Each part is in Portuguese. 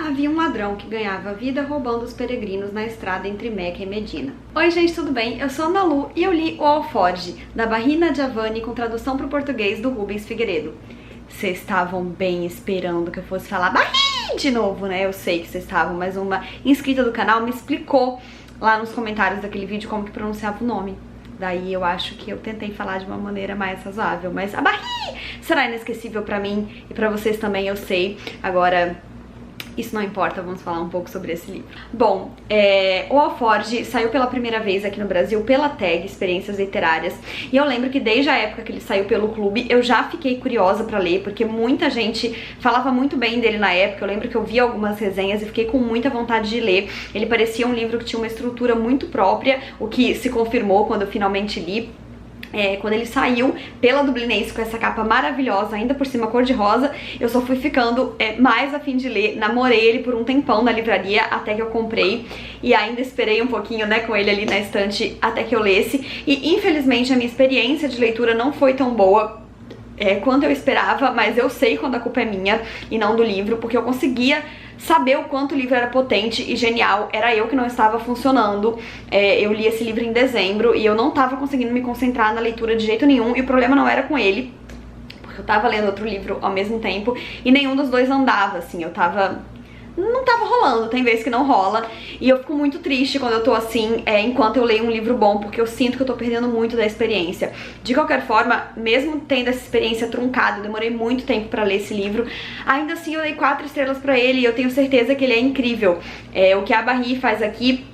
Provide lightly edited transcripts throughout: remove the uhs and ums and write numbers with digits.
Havia um ladrão que ganhava vida roubando os peregrinos na estrada entre Meca e Medina. Oi gente, tudo bem? Eu sou Ana Lu e eu li O Alforge, da Bahina Djavani, com tradução para o português do Rubens Figueiredo. Vocês estavam bem esperando que eu fosse falar Bahia de novo, né? Eu sei que vocês estavam, mas uma inscrita do canal me explicou lá nos comentários daquele vídeo como que pronunciava o nome. Daí eu acho que eu tentei falar de uma maneira mais razoável, mas a Bahia será inesquecível pra mim e pra vocês também, eu sei. Agora, isso não importa, vamos falar um pouco sobre esse livro. Bom, O Alforge saiu pela primeira vez aqui no Brasil pela TAG, Experiências Literárias. E eu lembro que desde a época que ele saiu pelo Clube, eu já fiquei curiosa pra ler, porque muita gente falava muito bem dele na época. Eu lembro que eu vi algumas resenhas e fiquei com muita vontade de ler. Ele parecia um livro que tinha uma estrutura muito própria, o que se confirmou quando eu finalmente li. Quando ele saiu pela Dublinense com essa capa maravilhosa, ainda por cima cor-de-rosa, eu só fui ficando mais a fim de ler. Namorei ele por um tempão na livraria até que eu comprei e ainda esperei um pouquinho, né, com ele ali na estante até que eu lesse. E infelizmente a minha experiência de leitura não foi tão boa quanto eu esperava, mas eu sei quando a culpa é minha e não do livro, porque eu conseguia saber o quanto o livro era potente e genial. Era eu que não estava funcionando. Eu li esse livro em dezembro e eu não estava conseguindo me concentrar na leitura de jeito nenhum, e o problema não era com ele, porque eu tava lendo outro livro ao mesmo tempo e nenhum dos dois andava, assim, não tava rolando, tem vezes que não rola. E eu fico muito triste quando eu tô assim, enquanto eu leio um livro bom, porque eu sinto que eu tô perdendo muito da experiência. De qualquer forma, mesmo tendo essa experiência truncada, eu demorei muito tempo pra ler esse livro, ainda assim eu dei 4 estrelas pra ele e eu tenho certeza que ele é incrível. O que a Bahia faz aqui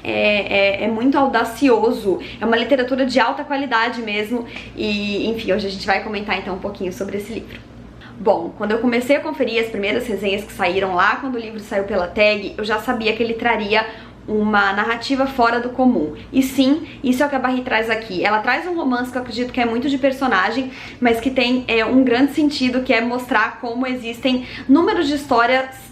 é muito audacioso, é uma literatura de alta qualidade mesmo. E enfim, hoje a gente vai comentar então um pouquinho sobre esse livro. Bom, quando eu comecei a conferir as primeiras resenhas que saíram lá, quando o livro saiu pela TAG, eu já sabia que ele traria uma narrativa fora do comum. E sim, isso é o que a Bahia traz aqui. Ela traz um romance que eu acredito que é muito de personagem, mas que tem um grande sentido, que é mostrar como existem números de histórias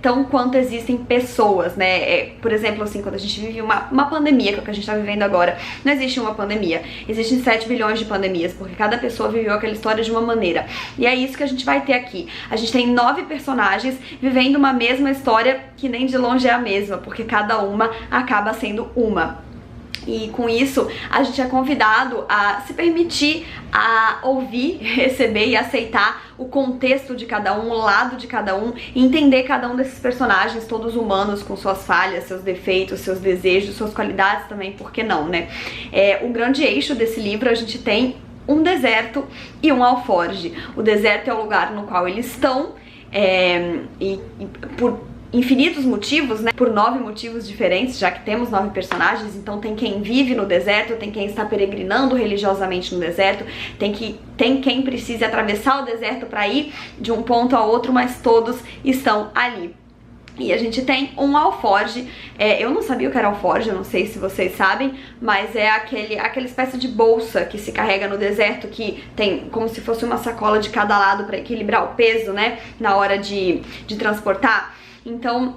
tão quanto existem pessoas, né? Por exemplo, assim, quando a gente vive uma pandemia, que é o que a gente tá vivendo agora, não existe uma pandemia, existem 7 bilhões de pandemias, porque cada pessoa viveu aquela história de uma maneira. E é isso que a gente vai ter aqui. A gente tem 9 personagens vivendo uma mesma história, que nem de longe é a mesma, porque cada uma acaba sendo uma. E com isso, a gente é convidado a se permitir a ouvir, receber e aceitar o contexto de cada um, o lado de cada um, e entender cada um desses personagens, todos humanos, com suas falhas, seus defeitos, seus desejos, suas qualidades também, por que não, né? O grande eixo desse livro, a gente tem um deserto e um alforge. O deserto é o lugar no qual eles estão, por infinitos motivos, né? Por 9 motivos diferentes, já que temos 9 personagens. Então tem quem vive no deserto, tem quem está peregrinando religiosamente no deserto, tem quem precise atravessar o deserto para ir de um ponto a outro, mas todos estão ali. E a gente tem um alforge. Eu não sabia o que era alforge, eu não sei se vocês sabem, mas é aquela espécie de bolsa que se carrega no deserto, que tem como se fosse uma sacola de cada lado para equilibrar o peso, né, na hora de transportar. Então,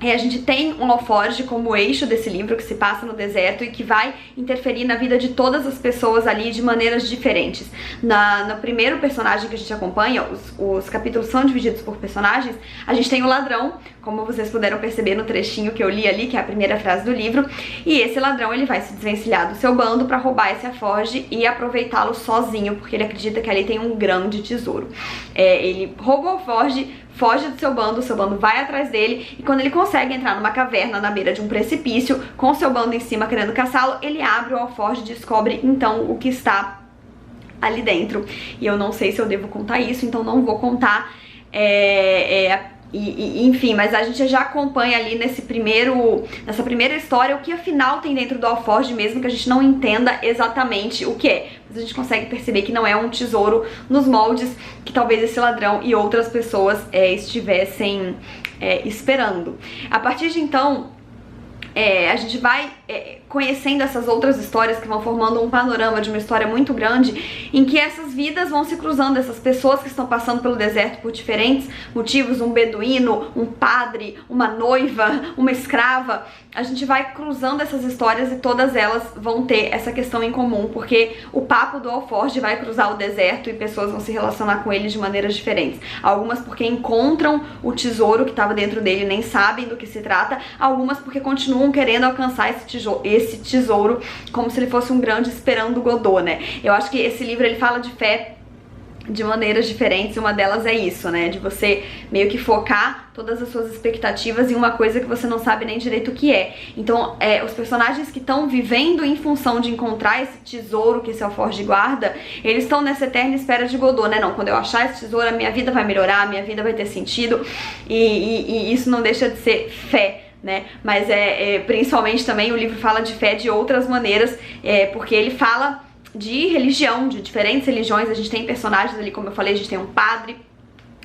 a gente tem um alforge como eixo desse livro, que se passa no deserto e que vai interferir na vida de todas as pessoas ali de maneiras diferentes. No primeiro personagem que a gente acompanha, os capítulos são divididos por personagens. A gente tem o ladrão, como vocês puderam perceber no trechinho que eu li ali, que é a primeira frase do livro. E esse ladrão, ele vai se desvencilhar do seu bando pra roubar esse alforge e aproveitá-lo sozinho, porque ele acredita que ali tem um grande tesouro. Ele rouba o alforge, foge do seu bando vai atrás dele, e quando ele consegue entrar numa caverna na beira de um precipício, com seu bando em cima querendo caçá-lo, ele abre o alforge e descobre então o que está ali dentro. E eu não sei se eu devo contar isso, então não vou contar. Enfim, mas a gente já acompanha ali nessa primeira história o que afinal tem dentro do alforge, mesmo que a gente não entenda exatamente o que é. Mas a gente consegue perceber que não é um tesouro nos moldes que talvez esse ladrão e outras pessoas estivessem esperando. A partir de então, a gente vai conhecendo essas outras histórias que vão formando um panorama de uma história muito grande, em que essas vidas vão se cruzando, essas pessoas que estão passando pelo deserto por diferentes motivos, um beduíno, um padre, uma noiva, uma escrava. A gente vai cruzando essas histórias e todas elas vão ter essa questão em comum, porque o papo do Alforge vai cruzar o deserto e pessoas vão se relacionar com ele de maneiras diferentes. Algumas porque encontram o tesouro que estava dentro dele e nem sabem do que se trata, algumas porque continuam querendo alcançar esse tesouro como se ele fosse um grande esperando Godot, né? Eu acho que esse livro ele fala de fé de maneiras diferentes, e uma delas é isso, né, de você meio que focar todas as suas expectativas em uma coisa que você não sabe nem direito o que é. Então, os personagens que estão vivendo em função de encontrar esse tesouro que esse Alforge guarda, eles estão nessa eterna espera de Godot, né, não, quando eu achar esse tesouro a minha vida vai melhorar, a minha vida vai ter sentido, e isso não deixa de ser fé, né? Mas principalmente também o livro fala de fé de outras maneiras, porque ele fala de religião, de diferentes religiões. A gente tem personagens ali, como eu falei, a gente tem um padre,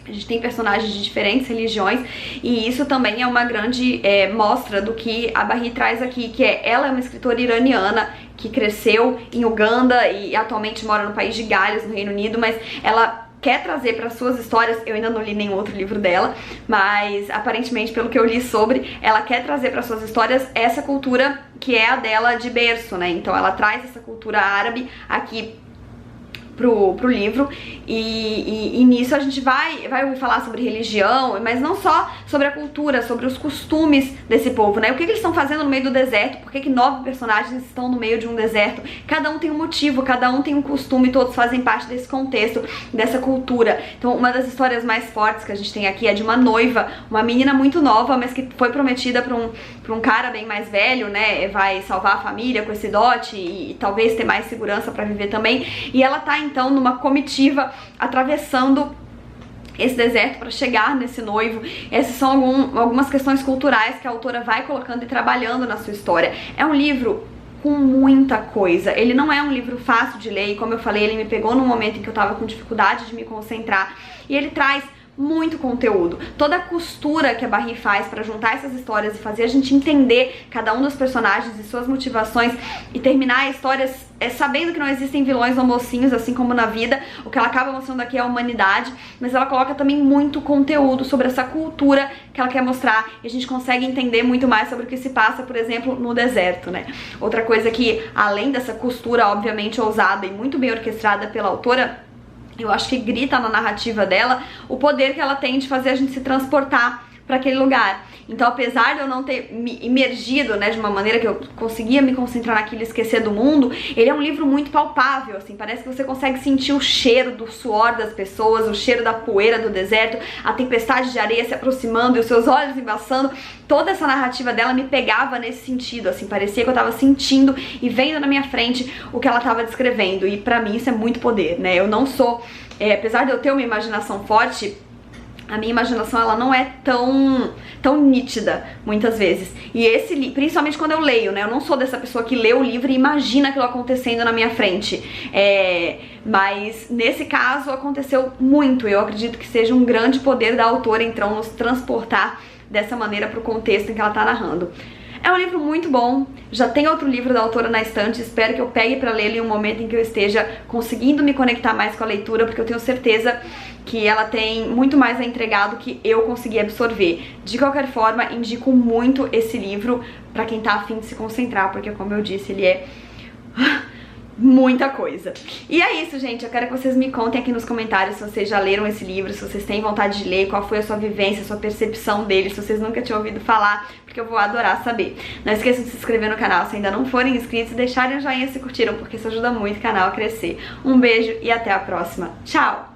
a gente tem personagens de diferentes religiões, e isso também é uma grande mostra do que a Barri traz aqui, que ela é uma escritora iraniana que cresceu em Uganda e atualmente mora no país de Gales, no Reino Unido, mas ela quer trazer para suas histórias, eu ainda não li nenhum outro livro dela, mas aparentemente, pelo que eu li sobre, ela quer trazer para suas histórias essa cultura que é a dela de berço, né? Então ela traz essa cultura árabe aqui pro livro, e nisso a gente vai ouvir falar sobre religião, mas não só sobre a cultura, sobre os costumes desse povo, né? O que eles estão fazendo no meio do deserto, por que 9 personagens estão no meio de um deserto, cada um tem um motivo, cada um tem um costume, todos fazem parte desse contexto, dessa cultura. Então uma das histórias mais fortes que a gente tem aqui é de uma noiva, uma menina muito nova, mas que foi prometida pra um cara bem mais velho, né? Vai salvar a família com esse dote e talvez ter mais segurança pra viver também, e ela tá então numa comitiva atravessando esse deserto para chegar nesse noivo. Essas são algumas questões culturais que a autora vai colocando e trabalhando na sua história. É um livro com muita coisa, ele não é um livro fácil de ler, e como eu falei, ele me pegou num momento em que eu tava com dificuldade de me concentrar, e ele traz muito conteúdo, toda a costura que a Barri faz para juntar essas histórias e fazer a gente entender cada um dos personagens e suas motivações, e terminar histórias sabendo que não existem vilões ou mocinhos, assim como na vida. O que ela acaba mostrando aqui é a humanidade, mas ela coloca também muito conteúdo sobre essa cultura que ela quer mostrar, e a gente consegue entender muito mais sobre o que se passa, por exemplo, no deserto, né? Outra coisa que, além dessa costura obviamente ousada e muito bem orquestrada pela autora, eu acho que grita na narrativa dela o poder que ela tem de fazer a gente se transportar para aquele lugar. Então, apesar de eu não ter me imergido, né, de uma maneira que eu conseguia me concentrar naquilo e esquecer do mundo, ele é um livro muito palpável, assim, parece que você consegue sentir o cheiro do suor das pessoas, o cheiro da poeira do deserto, a tempestade de areia se aproximando e os seus olhos embaçando. Toda essa narrativa dela me pegava nesse sentido, assim, parecia que eu tava sentindo e vendo na minha frente o que ela tava descrevendo, e pra mim isso é muito poder, né? Eu não sou, apesar de eu ter uma imaginação forte, a minha imaginação ela não é tão nítida, muitas vezes. E esse livro, principalmente quando eu leio, né? Eu não sou dessa pessoa que lê o livro e imagina aquilo acontecendo na minha frente. Mas nesse caso aconteceu muito. Eu acredito que seja um grande poder da autora, então, nos transportar dessa maneira para o contexto em que ela está narrando. É um livro muito bom, já tem outro livro da autora na estante, espero que eu pegue para ler em um momento em que eu esteja conseguindo me conectar mais com a leitura, porque eu tenho certeza que ela tem muito mais a entregar do que eu consegui absorver. De qualquer forma, indico muito esse livro para quem tá afim de se concentrar, porque como eu disse, ele é muita coisa. E é isso, gente, eu quero que vocês me contem aqui nos comentários se vocês já leram esse livro, se vocês têm vontade de ler, qual foi a sua vivência, a sua percepção dele, se vocês nunca tinham ouvido falar, porque eu vou adorar saber. Não esqueçam de se inscrever no canal se ainda não forem inscritos e deixarem o joinha se curtiram, porque isso ajuda muito o canal a crescer. Um beijo e até a próxima. Tchau!